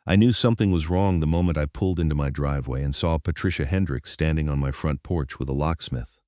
I knew something was wrong the moment I pulled into my driveway and saw Patricia Hendricks standing on my front porch with a locksmith.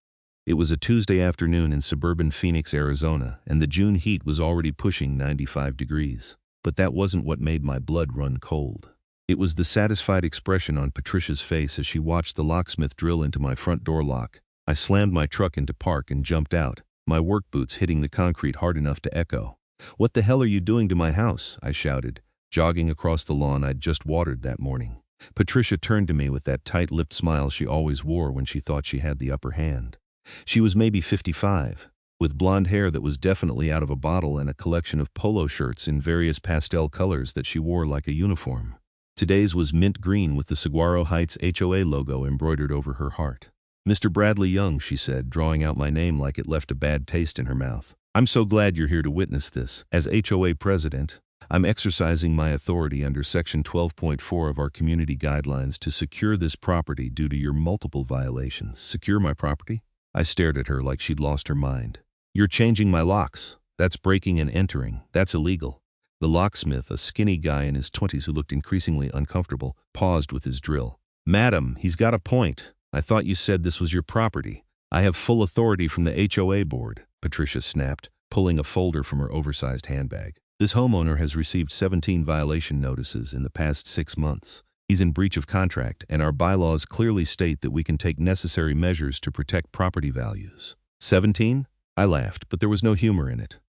It was a Tuesday afternoon in suburban Phoenix, Arizona, and the June heat was already pushing 95 degrees. But that wasn't what made my blood run cold. It was the satisfied expression on Patricia's face as she watched the locksmith drill into my front door lock. I slammed my truck into park and jumped out, my work boots hitting the concrete hard enough to echo. "What the hell are you doing to my house?" I shouted, jogging across the lawn I'd just watered that morning. Patricia turned to me with that tight-lipped smile she always wore when she thought she had the upper hand. She was maybe 55, with blonde hair that was definitely out of a bottle and a collection of polo shirts in various pastel colors that she wore like a uniform. Today's was mint green with the Saguaro Heights HOA logo embroidered over her heart. "Mr. Bradley Young," she said, drawing out my name like it left a bad taste in her mouth. "I'm so glad you're here to witness this. As HOA president, I'm exercising my authority under Section 12.4 of our community guidelines to secure this property due to your multiple violations." "Secure my property?" I stared at her like she'd lost her mind. "You're changing my locks. That's breaking and entering. That's illegal." The locksmith, a skinny guy in his 20s who looked increasingly uncomfortable, paused with his drill. "Madam, he's got a point. I thought you said this was your property." "I have full authority from the HOA board," Patricia snapped, pulling a folder from her oversized handbag. "This homeowner has received 17 violation notices in the past 6 months. He's in breach of contract, and our bylaws clearly state that we can take necessary measures to protect property values." 17? I laughed, but there was no humor in it.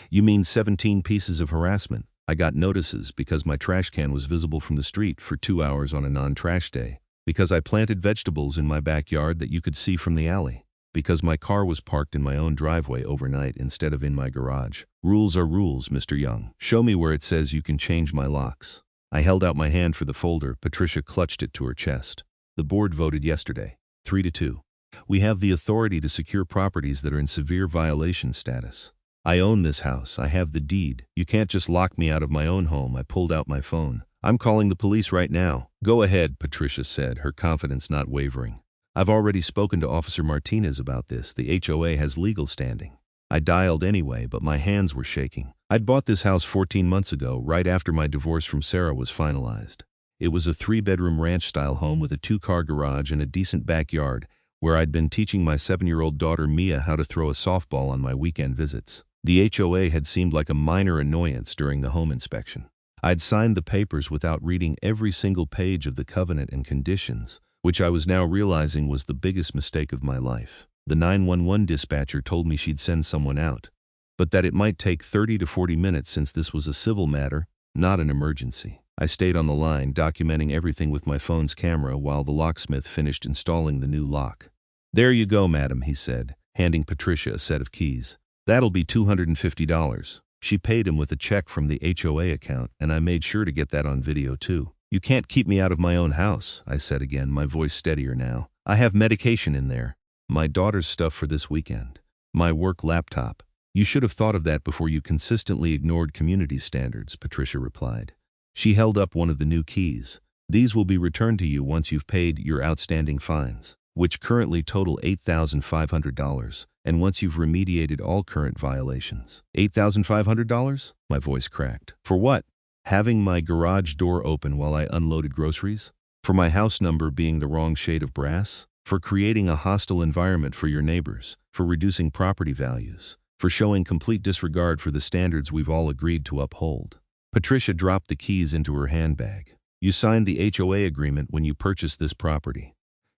"You mean 17 pieces of harassment? I got notices because my trash can was visible from the street for 2 hours on a non-trash day. Because I planted vegetables in my backyard that you could see from the alley. Because my car was parked in my own driveway overnight instead of in my garage. Rules are rules, Mr. Young. Show me where it says you can change my locks." I held out my hand for the folder. Patricia clutched it to her chest. "The board voted yesterday, 3-2. We have the authority to secure properties that are in severe violation status. I own this house. I have the deed. You can't just lock me out of my own home." I pulled out my phone. "I'm calling the police right now." "Go ahead," Patricia said, her confidence not wavering. "I've already spoken to Officer Martinez about this. The HOA has legal standing." I dialed anyway, but my hands were shaking. I'd bought this house 14 months ago, right after my divorce from Sarah was finalized. It was a 3-bedroom ranch-style home with a 2-car garage and a decent backyard, where I'd been teaching my 7-year-old daughter Mia how to throw a softball on my weekend visits. The HOA had seemed like a minor annoyance during the home inspection. I'd signed the papers without reading every single page of the covenant and conditions, which I was now realizing was the biggest mistake of my life. The 911 dispatcher told me she'd send someone out, but that it might take 30 to 40 minutes since this was a civil matter, not an emergency. I stayed on the line, documenting everything with my phone's camera while the locksmith finished installing the new lock. "There you go, madam," he said, handing Patricia a set of keys. "That'll be $250. She paid him with a check from the HOA account, and I made sure to get that on video too. "You can't keep me out of my own house," I said again, my voice steadier now. "I have medication in there. My daughter's stuff for this weekend. My work laptop." "You should have thought of that before you consistently ignored community standards," Patricia replied. She held up one of the new keys. "These will be returned to you once you've paid your outstanding fines, which currently total $8,500, and once you've remediated all current violations." $8,500? My voice cracked. "For what?" "Having my garage door open while I unloaded groceries? For my house number being the wrong shade of brass? For creating a hostile environment for your neighbors? For reducing property values? For showing complete disregard for the standards we've all agreed to uphold?" Patricia dropped the keys into her handbag. "You signed the HOA agreement when you purchased this property.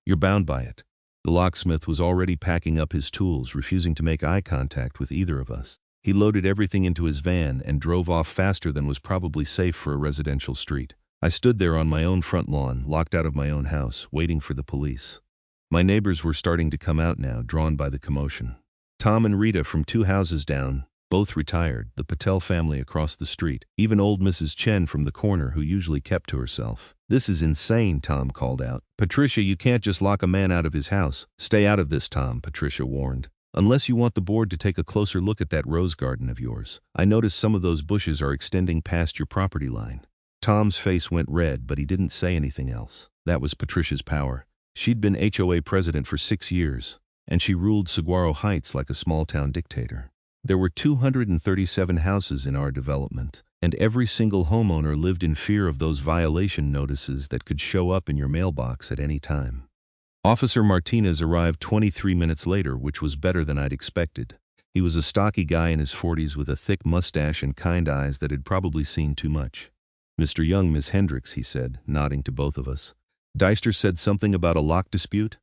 You're bound by it." The locksmith was already packing up his tools, refusing to make eye contact with either of us. He loaded everything into his van and drove off faster than was probably safe for a residential street. I stood there on my own front lawn, locked out of my own house, waiting for the police. My neighbors were starting to come out now, drawn by the commotion. Tom and Rita from 2 houses down, both retired, the Patel family across the street, even old Mrs. Chen from the corner who usually kept to herself. "This is insane," Tom called out. "Patricia, you can't just lock a man out of his house." "Stay out of this, Tom," Patricia warned. "Unless you want the board to take a closer look at that rose garden of yours. I noticed some of those bushes are extending past your property line." Tom's face went red, but he didn't say anything else. That was Patricia's power. She'd been HOA president for 6 years, and she ruled Saguaro Heights like a small-town dictator. There were 237 houses in our development, And every single homeowner lived in fear of those violation notices that could show up in your mailbox at any time. Officer Martinez arrived 23 minutes later, which was better than I'd expected. He was a stocky guy in his 40s with a thick mustache and kind eyes that had probably seen too much. "Mr. Young, Miss Hendricks," he said, nodding to both of us. "Deister said something about a lock dispute?"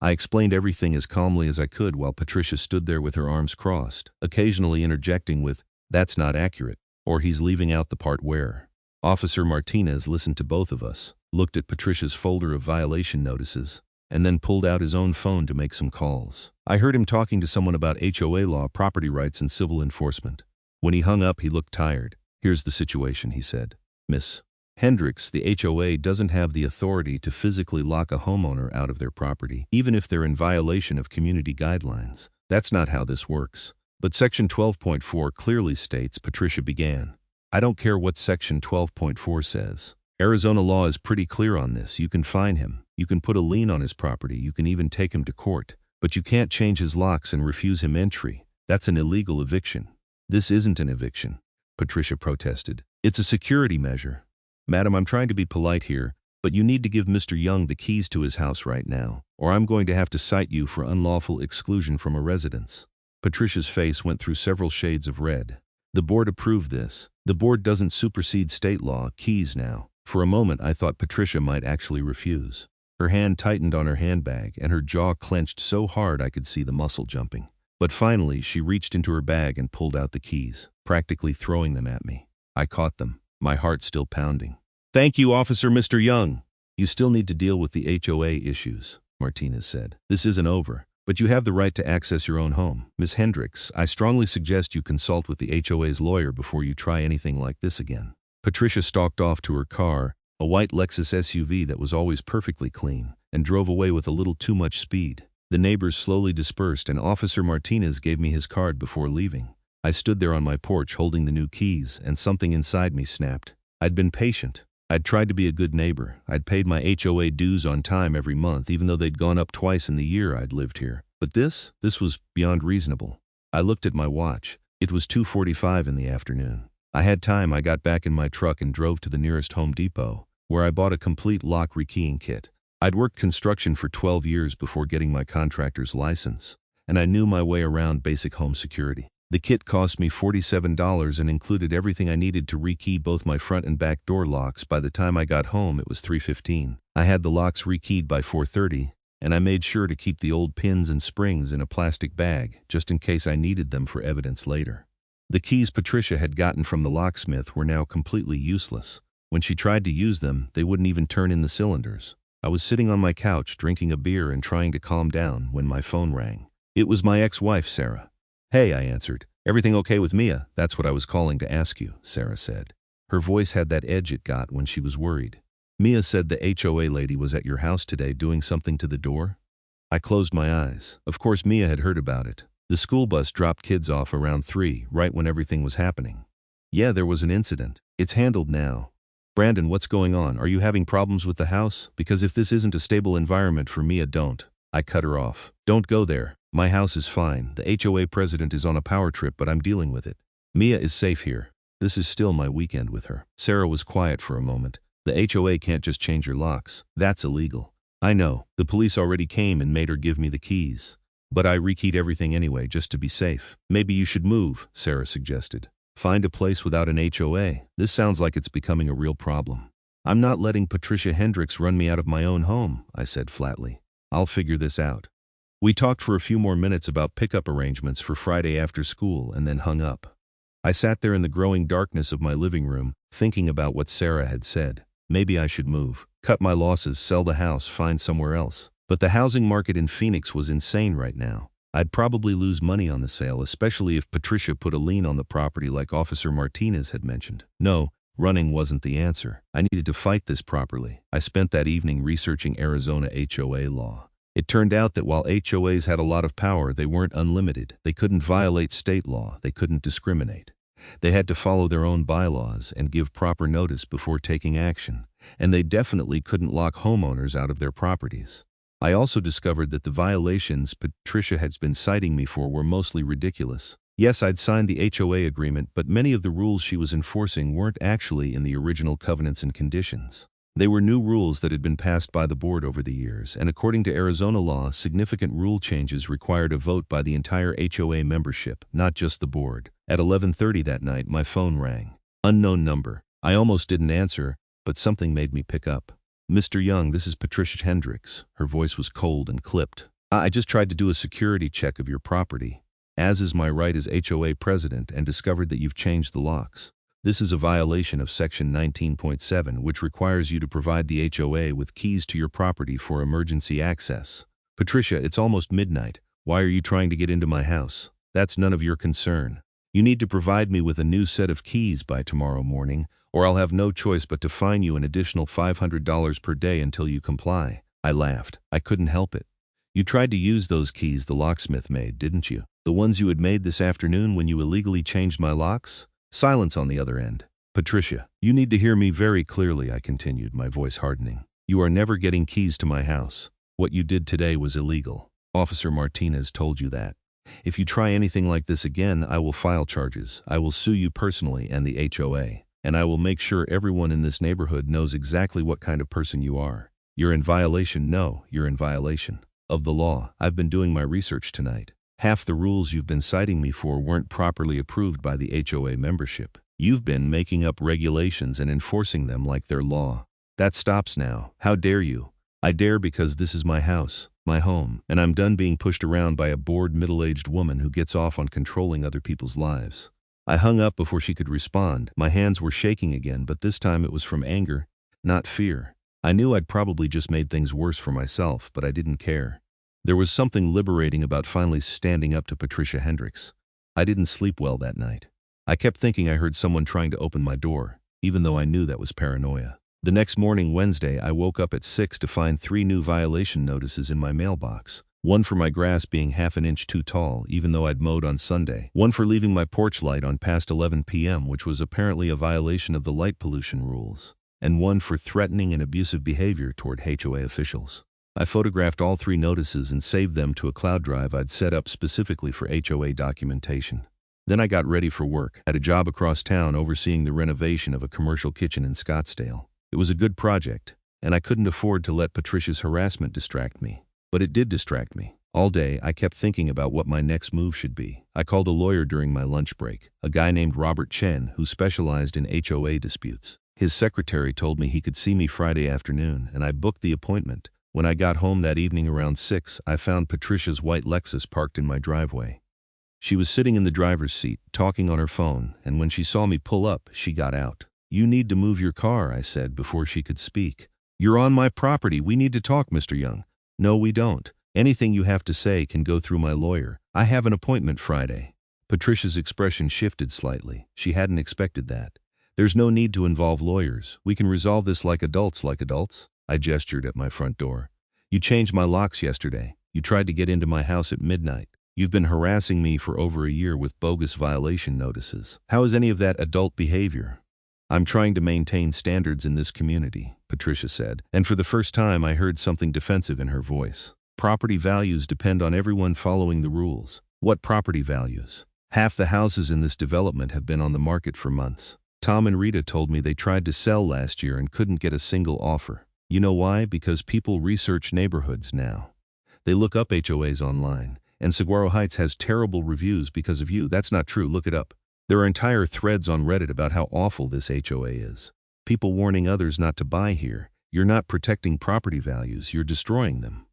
I explained everything as calmly as I could while Patricia stood there with her arms crossed, occasionally interjecting with, "That's not accurate," or "He's leaving out the part where." Officer Martinez listened to both of us, looked at Patricia's folder of violation notices, and then pulled out his own phone to make some calls. I heard him talking to someone about HOA law, property rights, and civil enforcement. When he hung up, he looked tired. "Here's the situation," he said. "Miss Hendricks, the HOA doesn't have the authority to physically lock a homeowner out of their property, even if they're in violation of community guidelines. That's not how this works. But Section 12.4 clearly states," Patricia began. "I don't care what Section 12.4 says. Arizona law is pretty clear on this. You can fine him. You can put a lien on his property. You can even take him to court. But you can't change his locks and refuse him entry. That's an illegal eviction." "This isn't an eviction," Patricia protested. "It's a security measure." "Madam, I'm trying to be polite here, but you need to give Mr. Young the keys to his house right now, or I'm going to have to cite you for unlawful exclusion from a residence." Patricia's face went through several shades of red. "The board approved this. The board doesn't supersede state law. Keys now." For a moment I thought Patricia might actually refuse. Her hand tightened on her handbag, and her jaw clenched so hard I could see the muscle jumping. But finally she reached into her bag and pulled out the keys, practically throwing them at me. I caught them, my heart still pounding. "Thank you, Officer Mr. Young." "You still need to deal with the HOA issues," Martinez said. "This isn't over, but you have the right to access your own home. Miss Hendricks, I strongly suggest you consult with the HOA's lawyer before you try anything like this again." Patricia stalked off to her car, a white Lexus SUV that was always perfectly clean, and drove away with a little too much speed. The neighbors slowly dispersed, and Officer Martinez gave me his card before leaving. I stood there on my porch holding the new keys, and something inside me snapped. I'd been patient. I'd tried to be a good neighbor. I'd paid my HOA dues on time every month, even though they'd gone up twice in the year I'd lived here. But this was beyond reasonable. I looked at my watch. It was 2:45 in the afternoon. I had time. I got back in my truck and drove to the nearest Home Depot, where I bought a complete lock rekeying kit. I'd worked construction for 12 years before getting my contractor's license, and I knew my way around basic home security. The kit cost me $47 and included everything I needed to rekey both my front and back door locks. By the time I got home, it was 3:15. I had the locks rekeyed by 4:30, and I made sure to keep the old pins and springs in a plastic bag, just in case I needed them for evidence later. The keys Patricia had gotten from the locksmith were now completely useless. When she tried to use them, they wouldn't even turn in the cylinders. I was sitting on my couch drinking a beer and trying to calm down when my phone rang. It was my ex-wife, Sarah. "Hey," I answered. "Everything okay with Mia?" "That's what I was calling to ask you," Sarah said. Her voice had that edge it got when she was worried. "Mia said the HOA lady was at your house today doing something to the door?" I closed my eyes. Of course Mia had heard about it. The school bus dropped kids off around 3, right when everything was happening. "Yeah, there was an incident. It's handled now." "Brandon, what's going on? Are you having problems with the house? Because if this isn't a stable environment for Mia, don't." I cut her off. "Don't go there. My house is fine. The HOA president is on a power trip, but I'm dealing with it. Mia is safe here. This is still my weekend with her." Sarah was quiet for a moment. "The HOA can't just change your locks. That's illegal." "I know. The police already came and made her give me the keys. But I rekeyed everything anyway, just to be safe." "Maybe you should move," Sarah suggested. "Find a place without an HOA. This sounds like it's becoming a real problem." "I'm not letting Patricia Hendricks run me out of my own home," I said flatly. "I'll figure this out." We talked for a few more minutes about pickup arrangements for Friday after school and then hung up. I sat there in the growing darkness of my living room, thinking about what Sarah had said. Maybe I should move, cut my losses, sell the house, find somewhere else. But the housing market in Phoenix was insane right now. I'd probably lose money on the sale, especially if Patricia put a lien on the property like Officer Martinez had mentioned. No, running wasn't the answer. I needed to fight this properly. I spent that evening researching Arizona HOA law. It turned out that while HOAs had a lot of power, they weren't unlimited. They couldn't violate state law. They couldn't discriminate. They had to follow their own bylaws and give proper notice before taking action. And they definitely couldn't lock homeowners out of their properties. I also discovered that the violations Patricia had been citing me for were mostly ridiculous. Yes, I'd signed the HOA agreement, but many of the rules she was enforcing weren't actually in the original covenants and conditions. They were new rules that had been passed by the board over the years, and according to Arizona law, significant rule changes required a vote by the entire HOA membership, not just the board. At 11:30 that night, my phone rang. Unknown number. I almost didn't answer, but something made me pick up. "Mr. Young, this is Patricia Hendricks." Her voice was cold and clipped. "I just tried to do a security check of your property, as is my right as HOA president, and discovered that you've changed the locks. This is a violation of Section 19.7, which requires you to provide the HOA with keys to your property for emergency access." "Patricia, it's almost midnight. Why are you trying to get into my house? That's none of your concern. You need to provide me with a new set of keys by tomorrow morning, or I'll have no choice but to fine you an additional $500 per day until you comply." I laughed. I couldn't help it. "You tried to use those keys the locksmith made, didn't you? The ones you had made this afternoon when you illegally changed my locks?" Silence on the other end. "Patricia, you need to hear me very clearly," I continued, my voice hardening. "You are never getting keys to my house. What you did today was illegal. Officer Martinez told you that. If you try anything like this again, I will file charges. I will sue you personally and the HOA. And I will make sure everyone in this neighborhood knows exactly what kind of person you are. You're in violation. No, you're in violation of the law. I've been doing my research tonight. Half the rules you've been citing me for weren't properly approved by the HOA membership. You've been making up regulations and enforcing them like they're law. That stops now. How dare you?" "I dare because this is my house, my home, and I'm done being pushed around by a bored middle-aged woman who gets off on controlling other people's lives." I hung up before she could respond. My hands were shaking again, but this time it was from anger, not fear. I knew I'd probably just made things worse for myself, but I didn't care. There was something liberating about finally standing up to Patricia Hendricks. I didn't sleep well that night. I kept thinking I heard someone trying to open my door, even though I knew that was paranoia. The next morning, Wednesday, I woke up at 6 to find 3 new violation notices in my mailbox. One for my grass being half an inch too tall, even though I'd mowed on Sunday. One for leaving my porch light on past 11 p.m., which was apparently a violation of the light pollution rules. And one for threatening and abusive behavior toward HOA officials. I photographed all 3 notices and saved them to a cloud drive I'd set up specifically for HOA documentation. Then I got ready for work. Had a job across town overseeing the renovation of a commercial kitchen in Scottsdale. It was a good project, and I couldn't afford to let Patricia's harassment distract me. But it did distract me. All day, I kept thinking about what my next move should be. I called a lawyer during my lunch break, a guy named Robert Chen who specialized in HOA disputes. His secretary told me he could see me Friday afternoon, and I booked the appointment. When I got home that evening around 6, I found Patricia's white Lexus parked in my driveway. She was sitting in the driver's seat, talking on her phone, and when she saw me pull up, she got out. "You need to move your car," I said before she could speak. "You're on my property. We need to talk, Mr. Young." "No, we don't. Anything you have to say can go through my lawyer. I have an appointment Friday." Patricia's expression shifted slightly. She hadn't expected that. "There's no need to involve lawyers. We can resolve this like adults, I gestured at my front door. "You changed my locks yesterday. You tried to get into my house at midnight. You've been harassing me for over a year with bogus violation notices. How is any of that adult behavior?" "I'm trying to maintain standards in this community," Patricia said, and for the first time I heard something defensive in her voice. "Property values depend on everyone following the rules." "What property values? Half the houses in this development have been on the market for months. Tom and Rita told me they tried to sell last year and couldn't get a single offer. You know why? Because people research neighborhoods now. They look up HOAs online, and Saguaro Heights has terrible reviews because of you." "That's not true. Look it up. There are entire threads on Reddit about how awful this HOA is. People warning others not to buy here. You're not protecting property values, you're destroying them."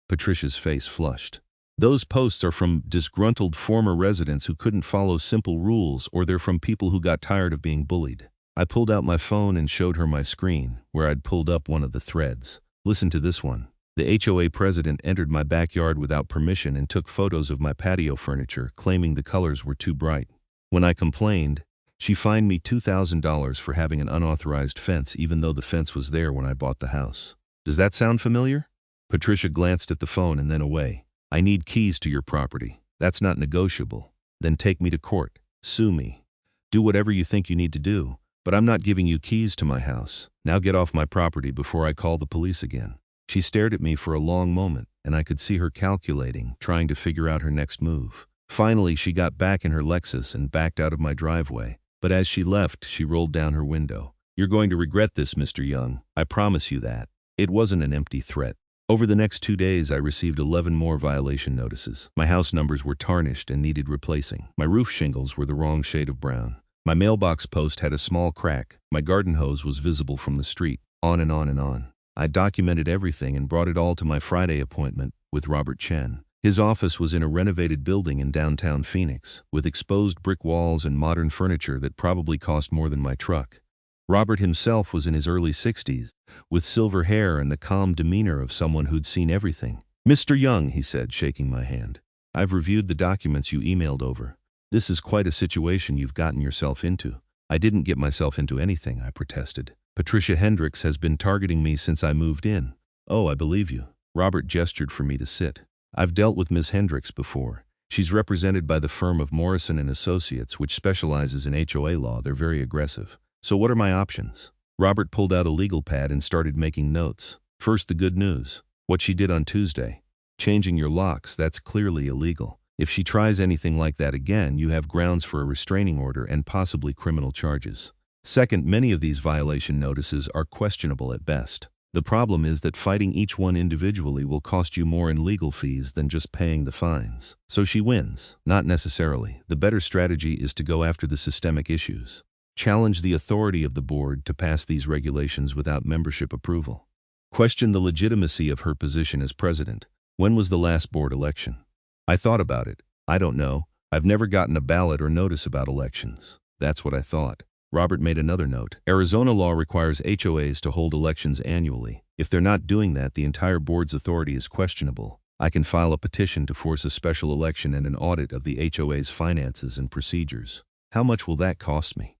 Patricia's face flushed. "Those posts are from disgruntled former residents who couldn't follow simple rules, or they're from people who got tired of being bullied." I pulled out my phone and showed her my screen, where I'd pulled up one of the threads. "Listen to this one. The HOA president entered my backyard without permission and took photos of my patio furniture, claiming the colors were too bright. When I complained, she fined me $2,000 for having an unauthorized fence even though the fence was there when I bought the house. Does that sound familiar?" Patricia glanced at the phone and then away. "I need keys to your property. That's not negotiable. Then take me to court. Sue me. Do whatever you think you need to do. But I'm not giving you keys to my house. Now get off my property before I call the police again." She stared at me for a long moment, and I could see her calculating, trying to figure out her next move. Finally, she got back in her Lexus and backed out of my driveway. But as she left, she rolled down her window. "You're going to regret this, Mr. Young. I promise you that." It wasn't an empty threat. Over the next 2 days, I received 11 more violation notices. My house numbers were tarnished and needed replacing. My roof shingles were the wrong shade of brown. My mailbox post had a small crack. My garden hose was visible from the street. On and on and on. I documented everything and brought it all to my Friday appointment with Robert Chen. His office was in a renovated building in downtown Phoenix, with exposed brick walls and modern furniture that probably cost more than my truck. Robert himself was in his early 60s, with silver hair and the calm demeanor of someone who'd seen everything. "Mr. Young," he said, shaking my hand, "I've reviewed the documents you emailed over. This is quite a situation you've gotten yourself into." "I didn't get myself into anything," I protested. "Patricia Hendricks has been targeting me since I moved in." "Oh, I believe you." Robert gestured for me to sit. "I've dealt with Ms. Hendricks before. She's represented by the firm of Morrison & Associates, which specializes in HOA law. They're very aggressive. So what are my options?" Robert pulled out a legal pad and started making notes. "First, the good news. What she did on Tuesday. Changing your locks, that's clearly illegal. If she tries anything like that again, you have grounds for a restraining order and possibly criminal charges. Second, many of these violation notices are questionable at best. The problem is that fighting each one individually will cost you more in legal fees than just paying the fines. So she wins." "Not necessarily. The better strategy is to go after the systemic issues. Challenge the authority of the board to pass these regulations without membership approval. Question the legitimacy of her position as president. When was the last board election?" I thought about it. "I don't know. I've never gotten a ballot or notice about elections." That's what I thought. Robert made another note. "Arizona law requires HOAs to hold elections annually. If they're not doing that, the entire board's authority is questionable. I can file a petition to force a special election and an audit of the HOA's finances and procedures." "How much will that cost me?"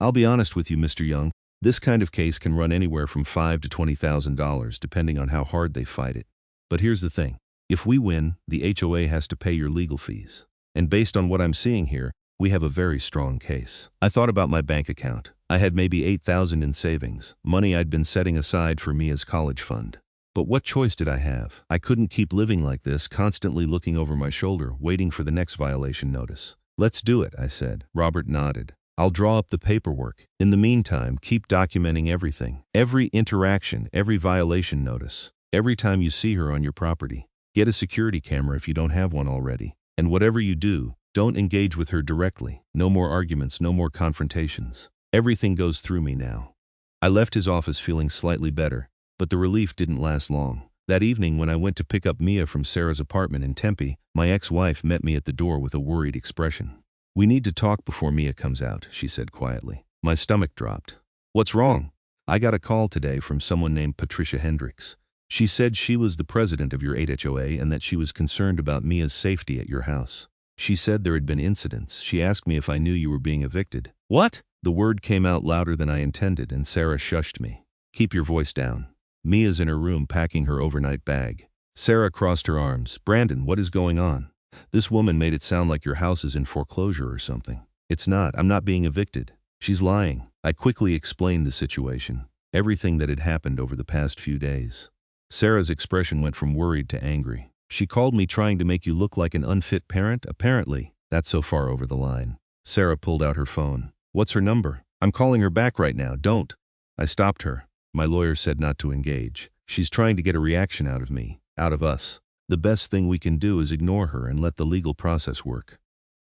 "I'll be honest with you, Mr. Young. This kind of case can run anywhere from $5,000 to $20,000 depending on how hard they fight it. But here's the thing. If we win, the HOA has to pay your legal fees. And based on what I'm seeing here, we have a very strong case." I thought about my bank account. I had maybe $8,000 in savings, money I'd been setting aside for Mia's college fund. But what choice did I have? I couldn't keep living like this, constantly looking over my shoulder, waiting for the next violation notice. "Let's do it," I said. Robert nodded. "I'll draw up the paperwork. In the meantime, keep documenting everything. Every interaction, every violation notice. Every time you see her on your property. Get a security camera if you don't have one already. And whatever you do, don't engage with her directly. No more arguments, no more confrontations. Everything goes through me now." I left his office feeling slightly better, but the relief didn't last long. That evening, when I went to pick up Mia from Sarah's apartment in Tempe, my ex-wife met me at the door with a worried expression. "We need to talk before Mia comes out," she said quietly. My stomach dropped. "What's wrong?" "I got a call today from someone named Patricia Hendricks. She said she was the president of your 8HOA and that she was concerned about Mia's safety at your house. She said there had been incidents. She asked me if I knew you were being evicted." "What?" The word came out louder than I intended, and Sarah shushed me. "Keep your voice down. Mia's in her room packing her overnight bag." Sarah crossed her arms. "Brandon, what is going on? This woman made it sound like your house is in foreclosure or something." "It's not. I'm not being evicted. She's lying." I quickly explained the situation, everything that had happened over the past few days. Sarah's expression went from worried to angry. "She called me trying to make you look like an unfit parent, apparently. That's so far over the line." Sarah pulled out her phone. "What's her number?" "I'm calling her back right now. Don't." I stopped her. "My lawyer said not to engage. She's trying to get a reaction out of me, out of us. The best thing we can do is ignore her and let the legal process work."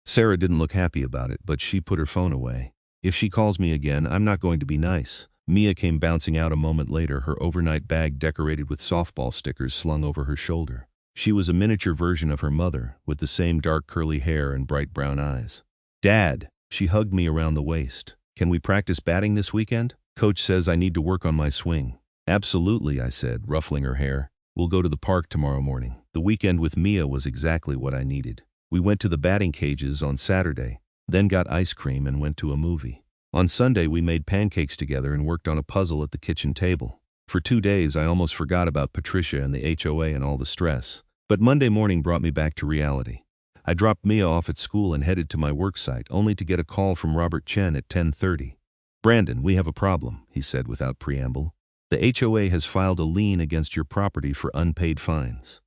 Sarah didn't look happy about it, but she put her phone away. "If she calls me again, I'm not going to be nice." Mia came bouncing out a moment later, her overnight bag decorated with softball stickers slung over her shoulder. She was a miniature version of her mother, with the same dark curly hair and bright brown eyes. "Dad," she hugged me around the waist. "Can we practice batting this weekend? Coach says I need to work on my swing." "Absolutely," I said, ruffling her hair. "We'll go to the park tomorrow morning." The weekend with Mia was exactly what I needed. We went to the batting cages on Saturday, then got ice cream and went to a movie. On Sunday, we made pancakes together and worked on a puzzle at the kitchen table. For 2 days, I almost forgot about Patricia and the HOA and all the stress. But Monday morning brought me back to reality. I dropped Mia off at school and headed to my work site, only to get a call from Robert Chen at 10:30. "Brandon, we have a problem," he said without preamble. "The HOA has filed a lien against your property for unpaid fines."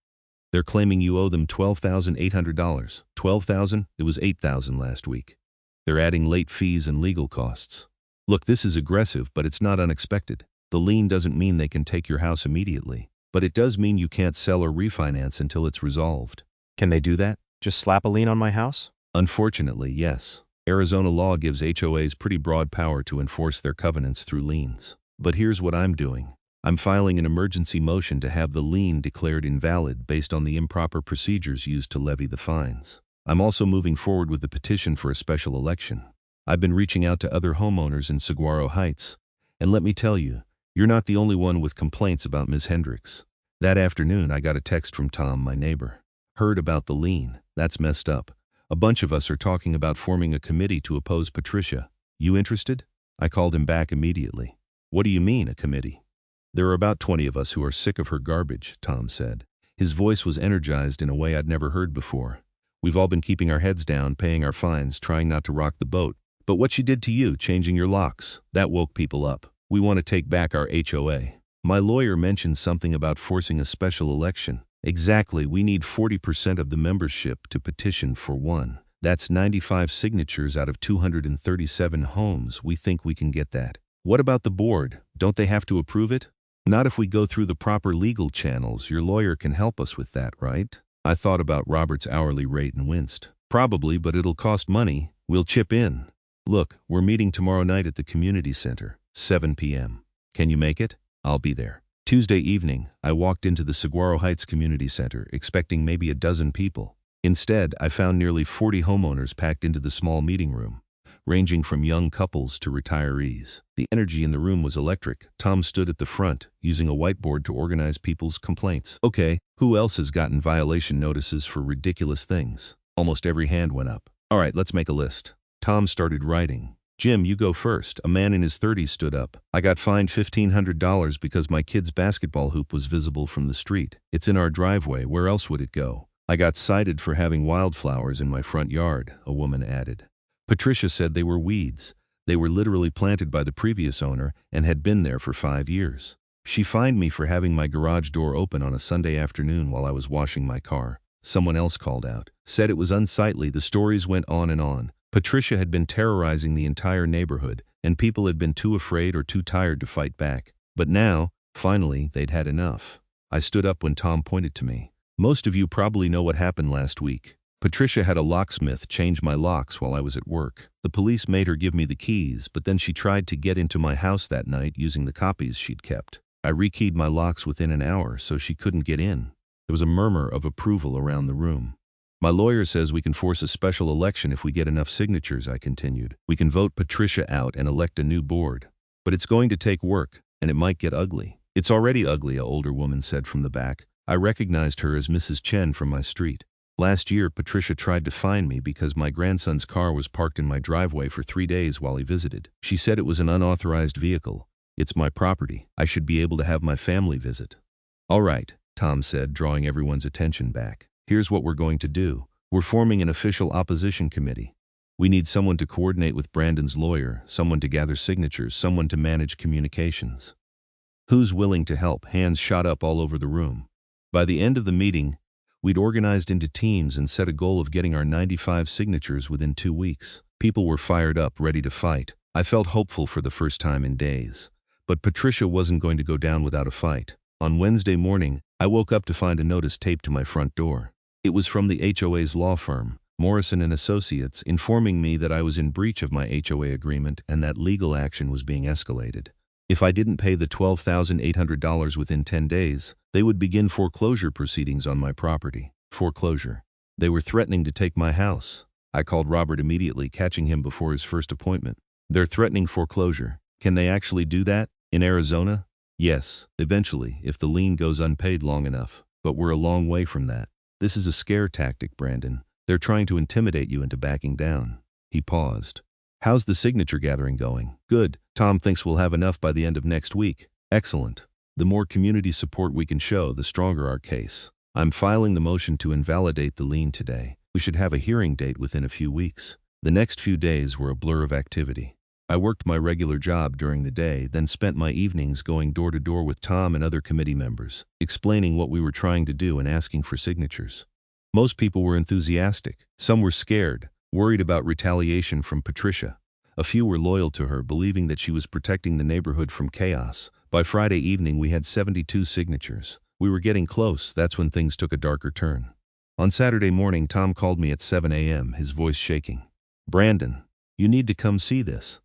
They're claiming you owe them $12,800. $12,000? It was $8,000 last week. They're adding late fees and legal costs. Look, this is aggressive, but it's not unexpected. The lien doesn't mean they can take your house immediately, but it does mean you can't sell or refinance until it's resolved. Can they do that? Just slap a lien on my house? Unfortunately, yes. Arizona law gives HOAs pretty broad power to enforce their covenants through liens. But here's what I'm doing. I'm filing an emergency motion to have the lien declared invalid based on the improper procedures used to levy the fines. I'm also moving forward with the petition for a special election. I've been reaching out to other homeowners in Saguaro Heights, and let me tell you, you're not the only one with complaints about Ms. Hendricks. That afternoon, I got a text from Tom, my neighbor. Heard about the lien. That's messed up. A bunch of us are talking about forming a committee to oppose Patricia. You interested? I called him back immediately. What do you mean, a committee? There are about 20 of us who are sick of her garbage, Tom said. His voice was energized in a way I'd never heard before. We've all been keeping our heads down, paying our fines, trying not to rock the boat. But what she did to you, changing your locks, that woke people up. We want to take back our HOA. My lawyer mentioned something about forcing a special election. Exactly, we need 40% of the membership to petition for one. That's 95 signatures out of 237 homes. We think we can get that. What about the board? Don't they have to approve it? Not if we go through the proper legal channels. Your lawyer can help us with that, right? I thought about Robert's hourly rate and winced. Probably, but it'll cost money. We'll chip in. Look, we're meeting tomorrow night at the community center, 7 p.m. Can you make it? I'll be there. Tuesday evening, I walked into the Saguaro Heights Community Center, expecting maybe a dozen people. Instead, I found nearly 40 homeowners packed into the small meeting room, ranging from young couples to retirees. The energy in the room was electric. Tom stood at the front, using a whiteboard to organize people's complaints. Okay, who else has gotten violation notices for ridiculous things? Almost every hand went up. All right, let's make a list. Tom started writing. Jim, you go first. A man in his 30s stood up. I got fined $1,500 because my kid's basketball hoop was visible from the street. It's in our driveway. Where else would it go? I got cited for having wildflowers in my front yard, a woman added. Patricia said they were weeds. They were literally planted by the previous owner and had been there for 5 years. She fined me for having my garage door open on a Sunday afternoon while I was washing my car. Someone else called out, said it was unsightly. The stories went on and on. Patricia had been terrorizing the entire neighborhood, and people had been too afraid or too tired to fight back. But now, finally, they'd had enough. I stood up when Tom pointed to me. Most of you probably know what happened last week. Patricia had a locksmith change my locks while I was at work. The police made her give me the keys, but then she tried to get into my house that night using the copies she'd kept. I rekeyed my locks within an hour, so she couldn't get in. There was a murmur of approval around the room. My lawyer says we can force a special election if we get enough signatures, I continued. We can vote Patricia out and elect a new board. But it's going to take work, and it might get ugly. It's already ugly, an older woman said from the back. I recognized her as Mrs. Chen from my street. Last year, Patricia tried to fine me because my grandson's car was parked in my driveway for 3 days while he visited. She said it was an unauthorized vehicle. It's my property. I should be able to have my family visit. All right, Tom said, drawing everyone's attention back. Here's what we're going to do. We're forming an official opposition committee. We need someone to coordinate with Brandon's lawyer, someone to gather signatures, someone to manage communications. Who's willing to help? Hands shot up all over the room. By the end of the meeting, we'd organized into teams and set a goal of getting our 95 signatures within 2 weeks. People were fired up, ready to fight. I felt hopeful for the first time in days. But Patricia wasn't going to go down without a fight. On Wednesday morning, I woke up to find a notice taped to my front door. It was from the HOA's law firm, Morrison & Associates, informing me that I was in breach of my HOA agreement and that legal action was being escalated. If I didn't pay the $12,800 within 10 days, they would begin foreclosure proceedings on my property. Foreclosure. They were threatening to take my house. I called Robert immediately, catching him before his first appointment. They're threatening foreclosure. Can they actually do that? In Arizona? Yes, eventually, if the lien goes unpaid long enough. But we're a long way from that. This is a scare tactic, Brandon. They're trying to intimidate you into backing down. He paused. How's the signature gathering going? Good. Tom thinks we'll have enough by the end of next week. Excellent. The more community support we can show, the stronger our case. I'm filing the motion to invalidate the lien today. We should have a hearing date within a few weeks. The next few days were a blur of activity. I worked my regular job during the day, then spent my evenings going door to door with Tom and other committee members, explaining what we were trying to do and asking for signatures. Most people were enthusiastic. Some were scared, worried about retaliation from Patricia. A few were loyal to her, believing that she was protecting the neighborhood from chaos. By Friday evening, we had 72 signatures. We were getting close. That's when things took a darker turn. On Saturday morning, Tom called me at 7 a.m., his voice shaking. "Brandon, you need to come see this."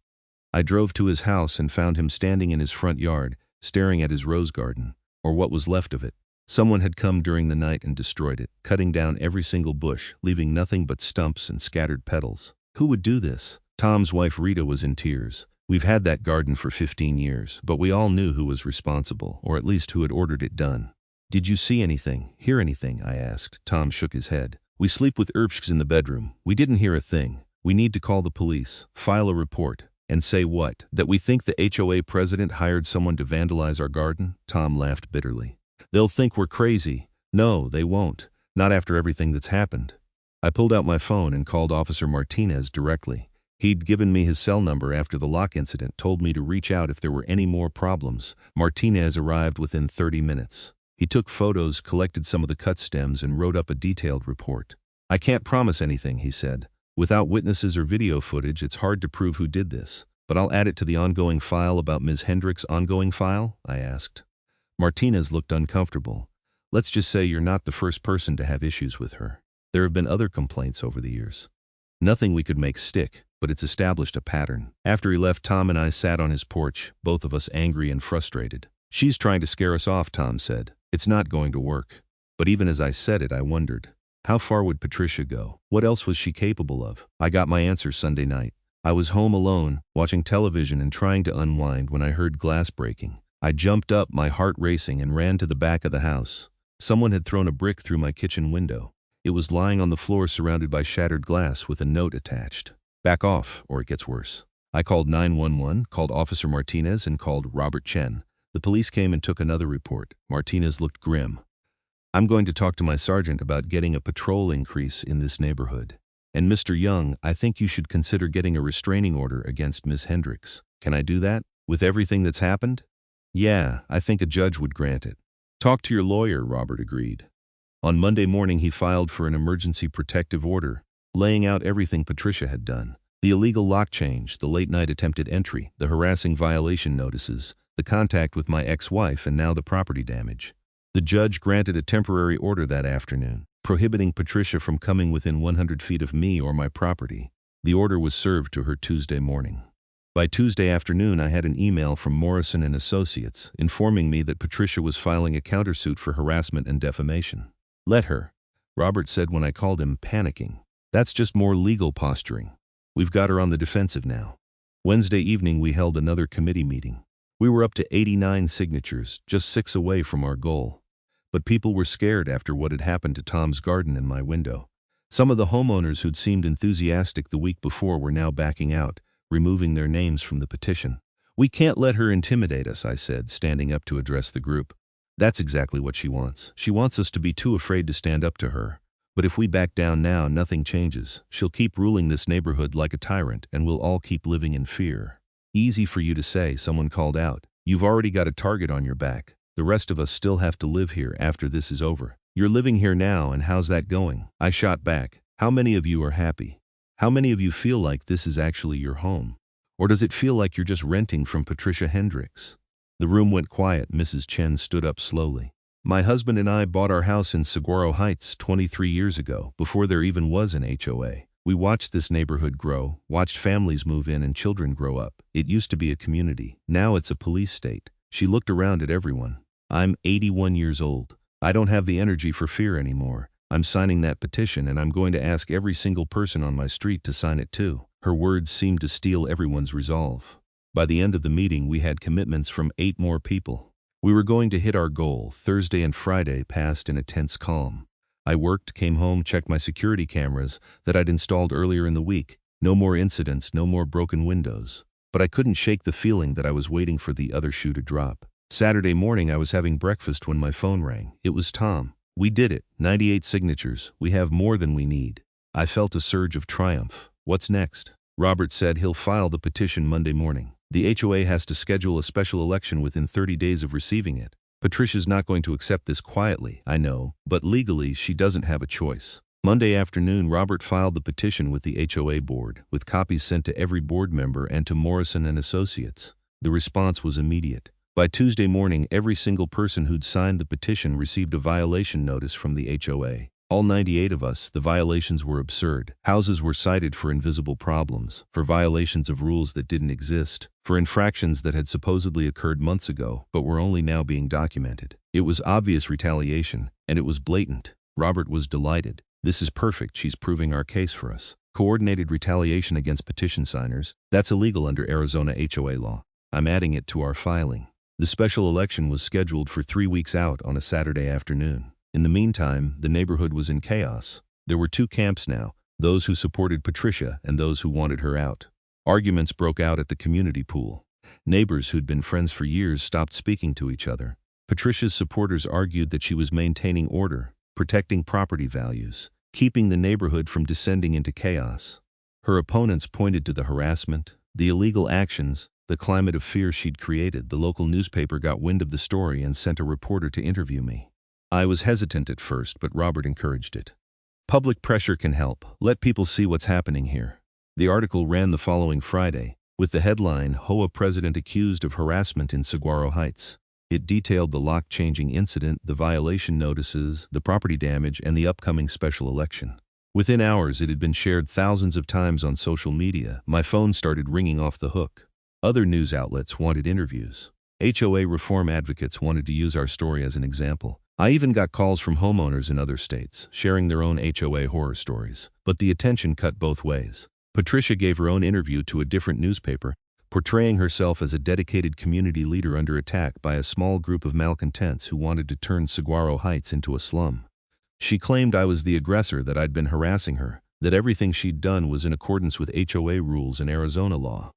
I drove to his house and found him standing in his front yard, staring at his rose garden, or what was left of it. Someone had come during the night and destroyed it, cutting down every single bush, leaving nothing but stumps and scattered petals. Who would do this? Tom's wife Rita was in tears. "We've had that garden for 15 years, but we all knew who was responsible, or at least who had ordered it done." "Did you see anything, hear anything?" I asked. Tom shook his head. "We sleep with Erbschks in the bedroom. We didn't hear a thing. We need to call the police, file a report." "And say what? That we think the HOA president hired someone to vandalize our garden?" Tom laughed bitterly. "They'll think we're crazy." "No, they won't. Not after everything that's happened." I pulled out my phone and called Officer Martinez directly. He'd given me his cell number after the lock incident, told me to reach out if there were any more problems. Martinez arrived within 30 minutes. He took photos, collected some of the cut stems, and wrote up a detailed report. "I can't promise anything," he said. "Without witnesses or video footage, it's hard to prove who did this. But I'll add it to the ongoing file." "About Ms. Hendricks' ongoing file?" I asked. Martinez looked uncomfortable. "Let's just say you're not the first person to have issues with her. There have been other complaints over the years. Nothing we could make stick, but it's established a pattern." After he left, Tom and I sat on his porch, both of us angry and frustrated. "She's trying to scare us off," Tom said. "It's not going to work." But even as I said it, I wondered, how far would Patricia go? What else was she capable of? I got my answer Sunday night. I was home alone, watching television and trying to unwind when I heard glass breaking. I jumped up, my heart racing, and ran to the back of the house. Someone had thrown a brick through my kitchen window. It was lying on the floor surrounded by shattered glass with a note attached. "Back off, or it gets worse." I called 911, called Officer Martinez, and called Robert Chen. The police came and took another report. Martinez looked grim. "I'm going to talk to my sergeant about getting a patrol increase in this neighborhood. And Mr. Young, I think you should consider getting a restraining order against Ms. Hendricks." "Can I do that? With everything that's happened?" "Yeah, I think a judge would grant it." "Talk to your lawyer," Robert agreed. On Monday morning, he filed for an emergency protective order, laying out everything Patricia had done. The illegal lock change, the late-night attempted entry, the harassing violation notices, the contact with my ex-wife, and now the property damage. The judge granted a temporary order that afternoon, prohibiting Patricia from coming within 100 feet of me or my property. The order was served to her Tuesday morning. By Tuesday afternoon, I had an email from Morrison and Associates informing me that Patricia was filing a countersuit for harassment and defamation. "Let her," Robert said when I called him, panicking. "That's just more legal posturing. We've got her on the defensive now." Wednesday evening, we held another committee meeting. We were up to 89 signatures, just 6 away from our goal. But people were scared after what had happened to Tom's garden and my window. Some of the homeowners who'd seemed enthusiastic the week before were now backing out, removing their names from the petition. "We can't let her intimidate us," I said, standing up to address the group. "That's exactly what she wants. She wants us to be too afraid to stand up to her. But if we back down now, nothing changes. She'll keep ruling this neighborhood like a tyrant, and we'll all keep living in fear." "Easy for you to say," someone called out. "You've already got a target on your back. The rest of us still have to live here after this is over. You're living here now, and how's that going?" I shot back. "How many of you are happy? How many of you feel like this is actually your home? Or does it feel like you're just renting from Patricia Hendricks?" The room went quiet. Mrs. Chen stood up slowly. "My husband and I bought our house in Saguaro Heights 23 years ago, before there even was an HOA. We watched this neighborhood grow, watched families move in and children grow up. It used to be a community. Now it's a police state." She looked around at everyone. "I'm 81 years old. I don't have the energy for fear anymore. I'm signing that petition, and I'm going to ask every single person on my street to sign it too." Her words seemed to steal everyone's resolve. By the end of the meeting, we had commitments from 8 more people. We were going to hit our goal. Thursday and Friday passed in a tense calm. I worked, came home, checked my security cameras that I'd installed earlier in the week. No more incidents, no more broken windows. But I couldn't shake the feeling that I was waiting for the other shoe to drop. Saturday morning, I was having breakfast when my phone rang. It was Tom. "We did it. 98 signatures. We have more than we need." I felt a surge of triumph. "What's next?" Robert said he'll file the petition Monday morning. The HOA has to schedule a special election within 30 days of receiving it. Patricia's not going to accept this quietly, I know, but legally she doesn't have a choice. Monday afternoon, Robert filed the petition with the HOA board, with copies sent to every board member and to Morrison and Associates. The response was immediate. By Tuesday morning, every single person who'd signed the petition received a violation notice from the HOA. All 98 of us. The violations were absurd. Houses were cited for invisible problems, for violations of rules that didn't exist, for infractions that had supposedly occurred months ago but were only now being documented. It was obvious retaliation, and it was blatant. Robert was delighted. This is perfect, she's proving our case for us. Coordinated retaliation against petition signers, that's illegal under Arizona HOA law. I'm adding it to our filing. The special election was scheduled for 3 weeks out on a Saturday afternoon. In the meantime, the neighborhood was in chaos. There were two camps now, those who supported Patricia and those who wanted her out. Arguments broke out at the community pool. Neighbors who'd been friends for years stopped speaking to each other. Patricia's supporters argued that she was maintaining order, protecting property values, keeping the neighborhood from descending into chaos. Her opponents pointed to the harassment, the illegal actions, the climate of fear she'd created. The local newspaper got wind of the story and sent a reporter to interview me. I was hesitant at first, but Robert encouraged it. Public pressure can help. Let people see what's happening here. The article ran the following Friday, with the headline, HOA President Accused of Harassment in Saguaro Heights. It detailed the lock-changing incident, the violation notices, the property damage, and the upcoming special election. Within hours, it had been shared thousands of times on social media. My phone started ringing off the hook. Other news outlets wanted interviews. HOA reform advocates wanted to use our story as an example. I even got calls from homeowners in other states, sharing their own HOA horror stories. But the attention cut both ways. Patricia gave her own interview to a different newspaper, portraying herself as a dedicated community leader under attack by a small group of malcontents who wanted to turn Saguaro Heights into a slum. She claimed I was the aggressor, that I'd been harassing her, that everything she'd done was in accordance with HOA rules and Arizona law.